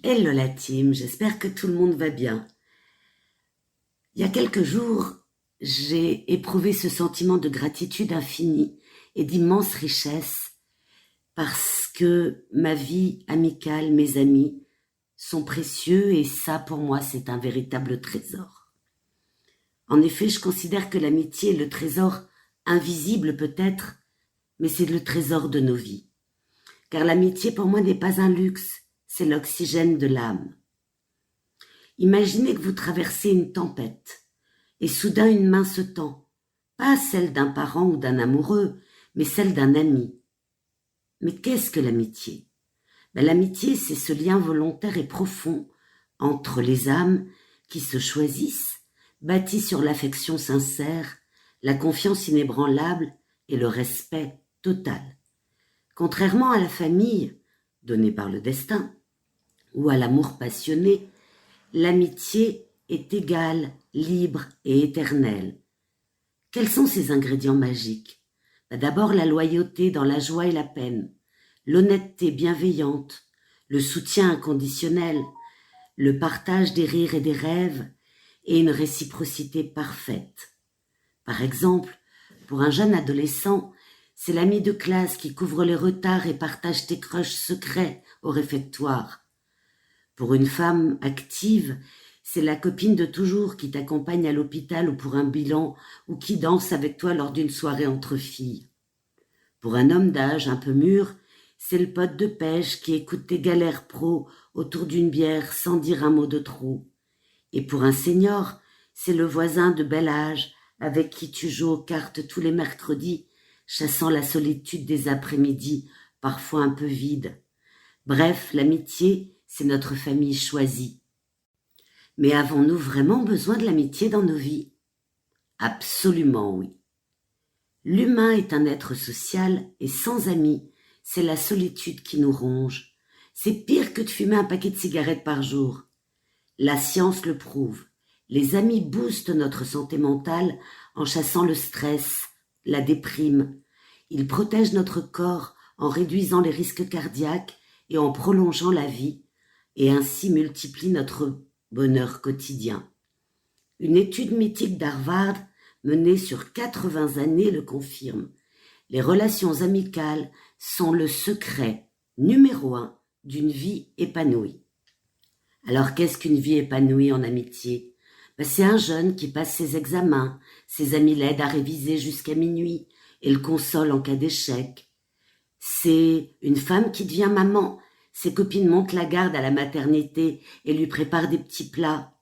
Hello la team, j'espère que tout le monde va bien. Il y a quelques jours, j'ai éprouvé ce sentiment de gratitude infinie et d'immense richesse parce que ma vie amicale, mes amis sont précieux et ça pour moi c'est un véritable trésor. En effet, je considère que l'amitié est le trésor invisible peut-être, mais c'est le trésor de nos vies. Car l'amitié pour moi n'est pas un luxe, c'est l'oxygène de l'âme. Imaginez que vous traversez une tempête et soudain une main se tend, pas celle d'un parent ou d'un amoureux, mais celle d'un ami. Mais qu'est-ce que l'amitié? L'amitié, c'est ce lien volontaire et profond entre les âmes qui se choisissent, bâti sur l'affection sincère, la confiance inébranlable et le respect total. Contrairement à la famille, donnée par le destin, ou à l'amour passionné, l'amitié est égale, libre et éternelle. Quels sont ces ingrédients magiques? D'abord la loyauté dans la joie et la peine, l'honnêteté bienveillante, le soutien inconditionnel, le partage des rires et des rêves et une réciprocité parfaite. Par exemple, pour un jeune adolescent, c'est l'ami de classe qui couvre les retards et partage tes crushs secrets au réfectoire. Pour une femme active, c'est la copine de toujours qui t'accompagne à l'hôpital ou pour un bilan ou qui danse avec toi lors d'une soirée entre filles. Pour un homme d'âge un peu mûr, c'est le pote de pêche qui écoute tes galères pro autour d'une bière sans dire un mot de trop. Et pour un senior, c'est le voisin de bel âge avec qui tu joues aux cartes tous les mercredis, chassant la solitude des après-midi, parfois un peu vides. Bref, l'amitié, c'est notre famille choisie. Mais avons-nous vraiment besoin de l'amitié dans nos vies? Absolument oui. L'humain est un être social et sans amis, c'est la solitude qui nous ronge. C'est pire que de fumer un paquet de cigarettes par jour. La science le prouve. Les amis boostent notre santé mentale en chassant le stress, la déprime. Ils protègent notre corps en réduisant les risques cardiaques et en prolongeant la vie, et ainsi multiplient notre bonheur quotidien. Une étude mythique d'Harvard menée sur 80 années le confirme. Les relations amicales sont le secret numéro 1 d'une vie épanouie. Alors qu'est-ce qu'une vie épanouie en amitié? C'est un jeune qui passe ses examens, ses amis l'aident à réviser jusqu'à minuit et le consolent en cas d'échec. C'est une femme qui devient maman, ses copines montent la garde à la maternité et lui préparent des petits plats.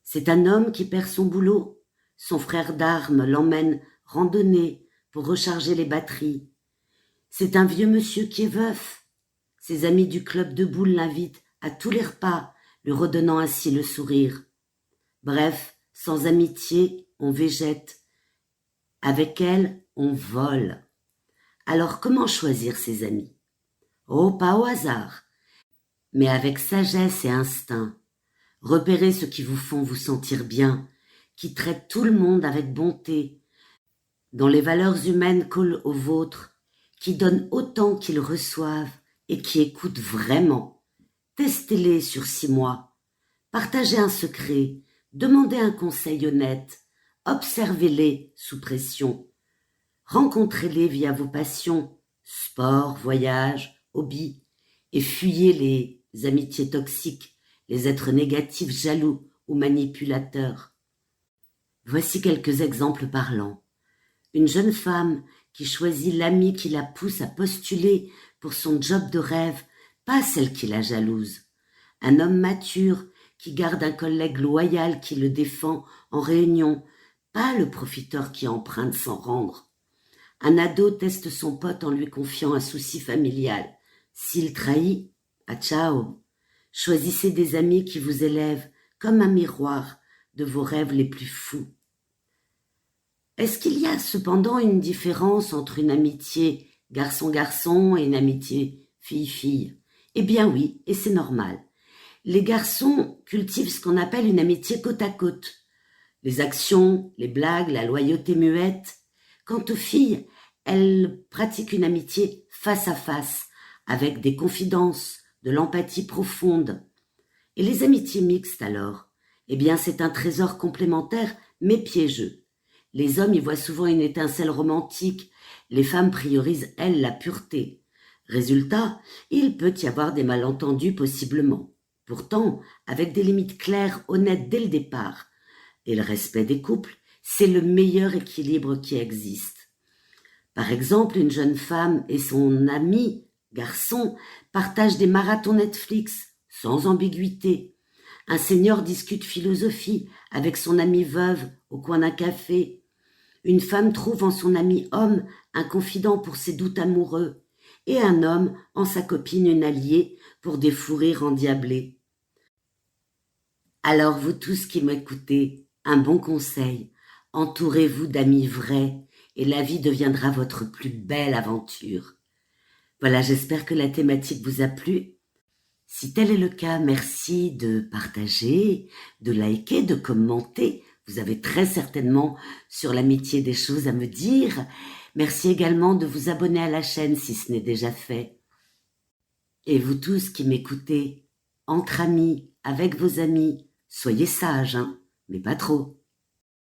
C'est un homme qui perd son boulot, son frère d'armes l'emmène randonner pour recharger les batteries. C'est un vieux monsieur qui est veuf, ses amis du club de boules l'invitent à tous les repas, lui redonnant ainsi le sourire. Bref, sans amitié, on végète. Avec elle, on vole. Alors comment choisir ses amis? Oh, pas au hasard, mais avec sagesse et instinct. Repérez ceux qui vous font vous sentir bien, qui traitent tout le monde avec bonté, dont les valeurs humaines collent aux vôtres, qui donnent autant qu'ils reçoivent et qui écoutent vraiment. Testez-les sur 6 mois. Partagez un secret, demandez un conseil honnête, observez-les sous pression. Rencontrez-les via vos passions, sport, voyage, hobby, et fuyez les amitiés toxiques, les êtres négatifs, jaloux ou manipulateurs. Voici quelques exemples parlants. Une jeune femme qui choisit l'ami qui la pousse à postuler pour son job de rêve, pas celle qui la jalouse. Un homme mature qui garde un collègue loyal qui le défend en réunion, pas le profiteur qui emprunte sans rendre. Un ado teste son pote en lui confiant un souci familial. S'il trahit, ciao. Choisissez des amis qui vous élèvent comme un miroir de vos rêves les plus fous. Est-ce qu'il y a cependant une différence entre une amitié garçon-garçon et une amitié fille-fille? Eh bien oui, et c'est normal. Les garçons cultivent ce qu'on appelle une amitié côte à côte. Les actions, les blagues, la loyauté muette. Quant aux filles, elles pratiquent une amitié face à face, avec des confidences, de l'empathie profonde. Et les amitiés mixtes alors? Eh bien, c'est un trésor complémentaire, mais piégeux. Les hommes y voient souvent une étincelle romantique, les femmes priorisent, elles, la pureté. Résultat, il peut y avoir des malentendus possiblement. Pourtant, avec des limites claires, honnêtes dès le départ, et le respect des couples, c'est le meilleur équilibre qui existe. Par exemple, une jeune femme et son ami, garçon, partagent des marathons Netflix, sans ambiguïté. Un senior discute philosophie avec son amie veuve au coin d'un café. Une femme trouve en son ami homme un confident pour ses doutes amoureux, et un homme en sa copine une alliée pour des fous rires endiablés. Alors vous tous qui m'écoutez, un bon conseil, entourez-vous d'amis vrais et la vie deviendra votre plus belle aventure. Voilà, j'espère que la thématique vous a plu. Si tel est le cas, merci de partager, de liker, de commenter. Vous avez très certainement sur l'amitié des choses à me dire. Merci également de vous abonner à la chaîne si ce n'est déjà fait. Et vous tous qui m'écoutez, entre amis, avec vos amis, soyez sages, hein, mais pas trop.